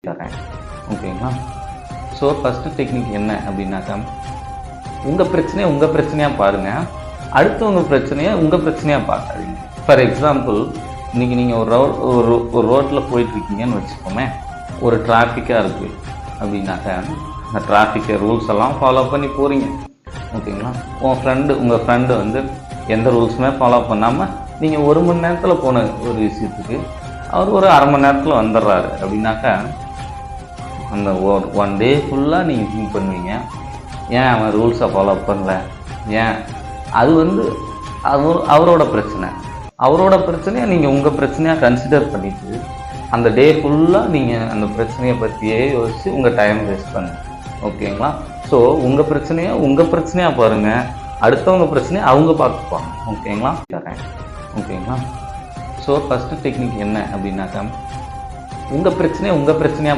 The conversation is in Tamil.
தரேன். ஓகேங்களா? ஸோ ஃபஸ்ட்டு டெக்னிக் என்ன அப்படின்னாக்கா, உங்கள் பிரச்சனையை உங்கள் பிரச்சனையாக பாருங்கள். அடுத்தவங்க பிரச்சனையை உங்கள் பிரச்சனையாக பார்க்காதீங்க. ஃபார் எக்ஸாம்பிள், இன்றைக்கி நீங்கள் ஒரு ரோட்டில் போயிட்டுருக்கீங்கன்னு வச்சுக்கோமே, ஒரு டிராஃபிக்காக இருக்குது அப்படின்னாக்கா, அந்த டிராஃபிக்கை ரூல்ஸ் எல்லாம் ஃபாலோ பண்ணி போகிறீங்க. ஓகேங்களா? உங்கள் ஃப்ரெண்டு வந்து எந்த ரூல்ஸுமே ஃபாலோ பண்ணாமல் நீங்கள் 1 மணி நேரத்தில் போன ஒரு விஷயத்துக்கு அவர் ஒரு அரை மணி நேரத்தில் வந்துடுறாரு அப்படின்னாக்கா, அந்த ஒன் டே ஃபுல்லாக நீங்கள் திங்க் பண்ணுவீங்க, ஏன் அவன் ரூல்ஸை ஃபாலோ பண்ணல, ஏன் அது வந்து அவரோட பிரச்சனை. அவரோட பிரச்சனையை நீங்கள் உங்கள் பிரச்சனையாக கன்சிடர் பண்ணிவிட்டு அந்த டே ஃபுல்லாக நீங்கள் அந்த பிரச்சனையை பற்றியே யோசித்து உங்கள் டைம் வேஸ்ட் பண்ணுங்க. ஓகேங்களா? ஸோ உங்கள் பிரச்சனையை உங்கள் பிரச்சனையாக பாருங்கள், அடுத்தவங்க பிரச்சனையை அவங்க பார்த்துப்பாங்க. ஓகேங்களா? தரேன். ஓகேங்களா? ஸோ ஃபஸ்ட்டு டெக்னிக் என்ன அப்படின்னாக்கா, உங்கள் பிரச்சனையை உங்கள் பிரச்சனையாக